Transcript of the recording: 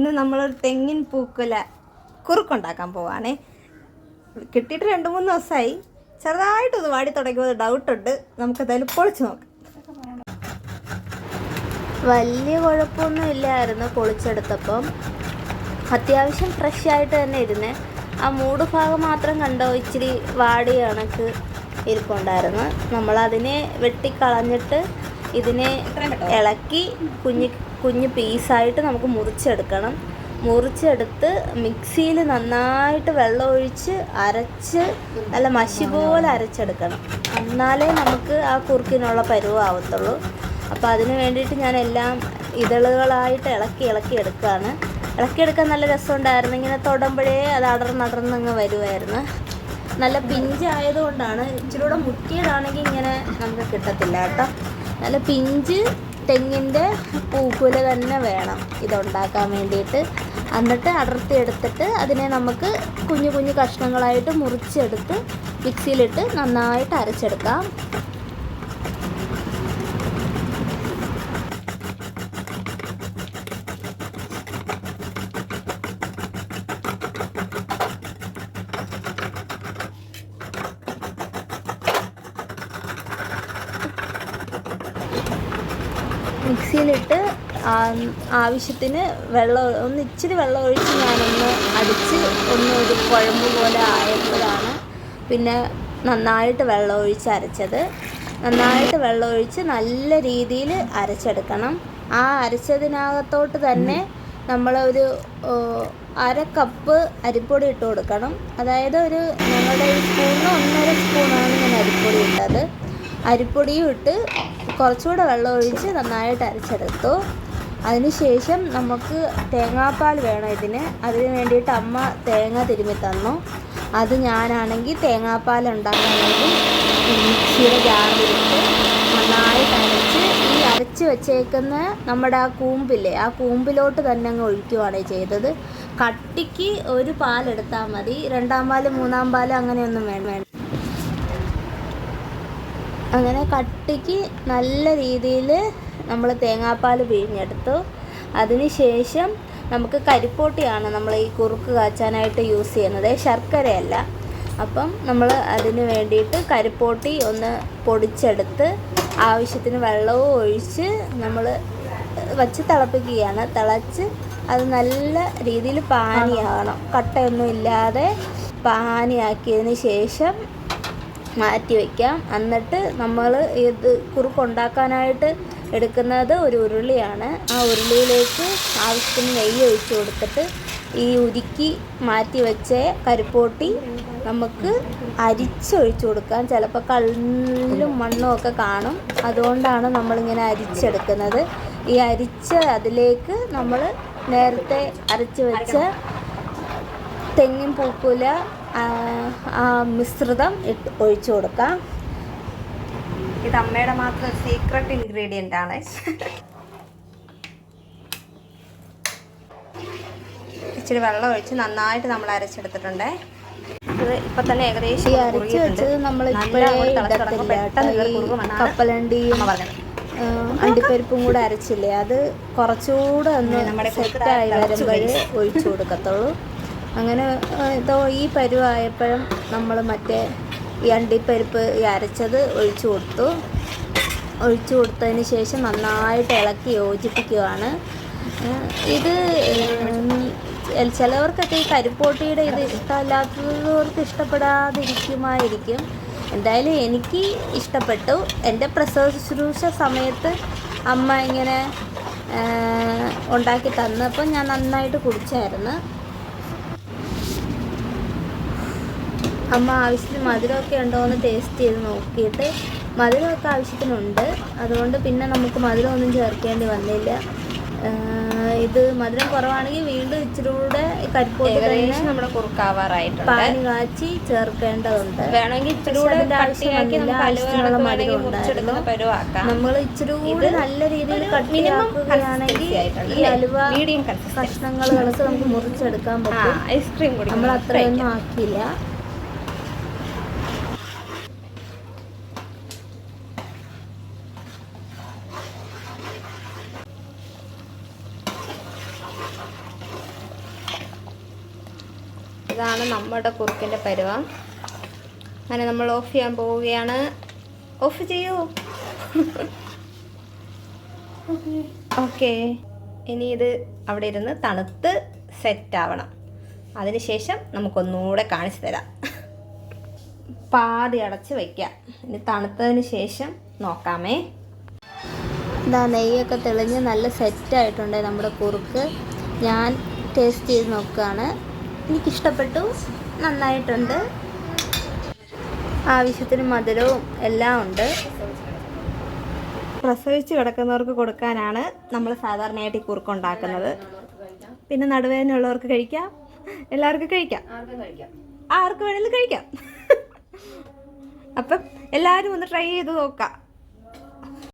ഇന്ന് നമ്മളൊരു തെങ്ങിൻ പൂക്കുല കുറുക്കുണ്ടാക്കാൻ പോവാണേ. കിട്ടിയിട്ട് 2-3 ദിവസമായി. ചെറുതായിട്ടൊന്ന് വാടി തുടങ്ങിയത് ഡൗട്ടുണ്ട്. നമുക്കതായാലും പൊളിച്ച് നോക്കാം. വലിയ കുഴപ്പമൊന്നും ഇല്ലായിരുന്നു പൊളിച്ചെടുത്തപ്പം. അത്യാവശ്യം ഫ്രഷായിട്ട് തന്നെ ഇരുന്നേ. ആ മൂട് ഭാഗം മാത്രം കണ്ടോ ഇച്ചിരി വാടിയ കണക്ക് ഇരിപ്പുണ്ടായിരുന്നു. നമ്മളതിനെ വെട്ടിക്കളഞ്ഞിട്ട് ഇതിനെ ഇളക്കി കുഞ്ഞ് പീസായിട്ട് നമുക്ക് മുറിച്ചെടുക്കണം. മുറിച്ചെടുത്ത് മിക്സിയിൽ നന്നായിട്ട് വെള്ളമൊഴിച്ച് അരച്ച് നല്ല മഷി പോലെ അരച്ചെടുക്കണം. എന്നാലേ നമുക്ക് ആ കുറുക്കിനുള്ള പരുവാകത്തുള്ളൂ. അപ്പോൾ അതിന് വേണ്ടിയിട്ട് ഞാൻ എല്ലാം ഇതളുകളായിട്ട് ഇളക്കി എടുക്കുകയാണ്. ഇളക്കിയെടുക്കാൻ നല്ല രസമുണ്ടായിരുന്നു. ഇങ്ങനെ തൊടുമ്പോഴേ അത് അടർന്നങ്ങ് വരുമായിരുന്നു. നല്ല പിഞ്ചായതുകൊണ്ടാണ്. ഇച്ചിരി കൂടെ മുറ്റിയതാണെങ്കിൽ ഇങ്ങനെ നമുക്ക് കിട്ടത്തില്ല കേട്ടോ. നല്ല പിഞ്ച് തെങ്ങിൻ്റെ പൂക്കുല തന്നെ വേണം ഇതുണ്ടാക്കാൻ വേണ്ടിയിട്ട്. എന്നിട്ട് അടർത്തി എടുത്തിട്ട് അതിനെ നമുക്ക് കുഞ്ഞു കഷ്ണങ്ങളായിട്ട് മുറിച്ചെടുത്ത് മിക്സിയിലിട്ട് നന്നായിട്ട് അരച്ചെടുക്കാം. മിക്സിയിലിട്ട് ആവശ്യത്തിന് ഇച്ചിരി വെള്ളം ഒഴിച്ച് ഞാനൊന്ന് അടിച്ച് ഒരു കുഴമ്പ് പോലെ ആയപ്പോഴാണ് പിന്നെ നന്നായിട്ട് വെള്ളം ഒഴിച്ച് അരച്ചത്. നന്നായിട്ട് വെള്ളം ഒഴിച്ച് നല്ല രീതിയിൽ അരച്ചെടുക്കണം. ആ അരച്ചതിനകത്തോട്ട് തന്നെ നമ്മളൊരു 1/2 കപ്പ് അരിപ്പൊടി ഇട്ട് കൊടുക്കണം. അതായത് ഞങ്ങളുടെ ഈ സ്പൂണിന് 1.5 സ്പൂണാണ് ഞാൻ അരിപ്പൊടി ഇട്ടത്. അരിപ്പൊടിയും ഇട്ട് കുറച്ചുകൂടെ വെള്ളം ഒഴിച്ച് നന്നായിട്ട് അരച്ചെടുത്തു. അതിനുശേഷം നമുക്ക് തേങ്ങാപ്പാൽ വേണം ഇതിന്. അതിന് വേണ്ടിയിട്ട് അമ്മ തേങ്ങ തിരുമ്മി തന്നു. അത് ഞാനാണെങ്കിൽ തേങ്ങാപ്പാൽ ഉണ്ടാക്കാനാണെങ്കിൽ മിക്സിയുടെ ജാറിലിട്ട് നന്നായിട്ട് അരച്ച് ഈ അരച്ച് വെച്ചേക്കുന്ന നമ്മുടെ ആ കൂമ്പില്ലേ, ആ കൂമ്പിലോട്ട് തന്നെ അങ്ങ് ഒഴിക്കുകയാണ് ചെയ്തത്. കട്ടിക്ക് ഒരു പാലെടുത്താൽ മതി. 2ാം പാല് 3ാം പാല് അങ്ങനെയൊന്നും വേണ്ട. അങ്ങനെ കട്ടിക്ക് നല്ല രീതിയിൽ നമ്മൾ തേങ്ങാപ്പാൽ പിഴിഞ്ഞെടുത്തു. അതിന് ശേഷം നമുക്ക് കരിപ്പോട്ടിയാണ് നമ്മൾ ഈ കുറുക്ക് കാച്ചാനായിട്ട് യൂസ് ചെയ്യുന്നത്, ശർക്കരയല്ല. അപ്പം നമ്മൾ അതിന് വേണ്ടിയിട്ട് കരിപ്പോട്ടി ഒന്ന് പൊടിച്ചെടുത്ത് ആവശ്യത്തിന് വെള്ളവും ഒഴിച്ച് നമ്മൾ വച്ച് തിളപ്പിക്കുകയാണ്. തിളച്ച് അത് നല്ല രീതിയിൽ പാനിയാകണം. കട്ടയൊന്നും ഇല്ലാതെ പാനിയാക്കിയതിന് ശേഷം മാറ്റി വയ്ക്കാം. എന്നിട്ട് നമ്മൾ ഇത് കുറുക്കുണ്ടാക്കാനായിട്ട് എടുക്കുന്നത് ഒരു ഉരുളിയാണ്. ആ ഉരുളിയിലേക്ക് ആവശ്യത്തിന് നെയ്യ് ഒഴിച്ച് കൊടുത്തിട്ട് ഈ ഉരുക്കി മാറ്റി വെച്ച കരിപ്പോട്ടി നമുക്ക് അരിച്ചൊഴിച്ച് കൊടുക്കാം. ചിലപ്പോൾ കല്ലും മണ്ണും ഒക്കെ കാണും. അതുകൊണ്ടാണ് നമ്മളിങ്ങനെ അരിച്ചെടുക്കുന്നത്. ഈ അരിച്ച അതിലേക്ക് നമ്മൾ നേരത്തെ അരച്ച് വെച്ച തെങ്ങിൻ പൂക്കുല ആ മിശ്രിതം ഒഴിച്ചു കൊടുക്കാം. ഇത് അമ്മയുടെ മാത്രം സീക്രട്ട് ഇൻഗ്രീഡിയൻ്റ് ആണ്. ഇച്ചിരി വെള്ളം ഒഴിച്ച് നന്നായിട്ട് നമ്മൾ അരച്ചെടുത്തിട്ടുണ്ട്. ഇത് ഇപ്പം തന്നെ ഏകദേശം അരച്ച് വെച്ചത് നമ്മൾ കപ്പലണ്ടിയും അണ്ടിപ്പരിപ്പും കൂടെ അരച്ചില്ലേ, അത് കുറച്ചുകൂടെ ഒന്ന് നമ്മുടെ സെറ്റായി വരുമ്പോഴേ ഒഴിച്ചു കൊടുക്കത്തുള്ളൂ. അങ്ങനെ ഈ പരുവായപ്പോഴും നമ്മൾ മറ്റേ ഈ അണ്ടിപ്പരിപ്പ് അരച്ചത് ഒഴിച്ചു കൊടുത്തതിന് ശേഷം നന്നായിട്ട് ഇളക്കി യോജിപ്പിക്കുകയാണ്. ഇത് ചിലവർക്കൊക്കെ ഈ കരിപ്പോട്ടിയുടെ ഇത് ഇഷ്ടമല്ലാത്തവർക്ക് ഇഷ്ടപ്പെടാതിരിക്കുമായിരിക്കും. എന്തായാലും എനിക്ക് ഇഷ്ടപ്പെട്ടു. എൻ്റെ പ്രസവ ശുശ്രൂഷ സമയത്ത് അമ്മ ഇങ്ങനെ ഉണ്ടാക്കി തന്നപ്പോൾ ഞാൻ നന്നായിട്ട് കുടിച്ചായിരുന്നു. അമ്മ ആവശ്യത്തിന് മധുരമൊക്കെ ഉണ്ടോ എന്ന് ടേസ്റ്റ് ചെയ്ത് നോക്കിയിട്ട് മധുരമൊക്കെ ആവശ്യത്തിനുണ്ട്. അതുകൊണ്ട് പിന്നെ നമുക്ക് മധുരമൊന്നും ചേർക്കേണ്ടി വന്നില്ല. ഇത് മധുരം കുറവാണെങ്കിൽ വീണ്ടും ഇച്ചിരി കൂടെ കരിപ്പോട്ടി നമ്മുടെ കുറുക്കാവാറായിട്ടുണ്ട്. പാനി കാച്ചി ചേർക്കേണ്ടതുണ്ട്. വേണമെങ്കിൽ ഇച്ചിരി കൂടെ ആവശ്യത്തിനുള്ള മധുരം ഉണ്ടായിരുന്നു. നമ്മൾ ഇച്ചിരി കൂടെ നല്ല രീതിയിൽ കട്ടിയാക്കുകയാണെങ്കിൽ ഈ അലുവ കഷ്ണങ്ങൾക്ക് നമുക്ക് മുറിച്ചെടുക്കാൻ പറ്റും. ഐസ്ക്രീം കൂടി നമ്മൾ അത്രയൊന്നും ആക്കിയില്ല. ഇതാണ് നമ്മുടെ കുറുക്കിൻ്റെ പരുവം. അങ്ങനെ നമ്മൾ ഓഫ് ചെയ്യാൻ പോവുകയാണ്. ഓഫ് ചെയ്യൂ. ഓക്കെ, ഇനി ഇത് അവിടെ ഇരുന്ന് തണുത്ത് സെറ്റാവണം. അതിനുശേഷം നമുക്കൊന്നുകൂടെ കാണിച്ചു തരാം. പാതി അടച്ച് വയ്ക്കാം. ഇനി തണുത്തതിന് ശേഷം നോക്കാമേ. ഇതാ നെയ്യൊക്കെ തെളിഞ്ഞ് നല്ല സെറ്റായിട്ടുണ്ട് നമ്മുടെ കുറുക്ക്. ഞാൻ ടേസ്റ്റ് ചെയ്ത് നോക്കുകയാണ്. എനിക്കിഷ്ടപ്പെട്ടു, നന്നായിട്ടുണ്ട്. ആവശ്യത്തിന് മധുരവും എല്ലാം ഉണ്ട്. പ്രസവിച്ച് കിടക്കുന്നവർക്ക് കൊടുക്കാനാണ് നമ്മൾ സാധാരണയായിട്ട് ഈ കുറുക്കുണ്ടാക്കുന്നത്. പിന്നെ നടുവേദന ഉള്ളവർക്ക് കഴിക്കാം, എല്ലാവർക്കും കഴിക്കാം, ആർക്ക് വേണമെങ്കിലും കഴിക്കാം. അപ്പം എല്ലാവരും ഒന്ന് ട്രൈ ചെയ്ത് നോക്കാം.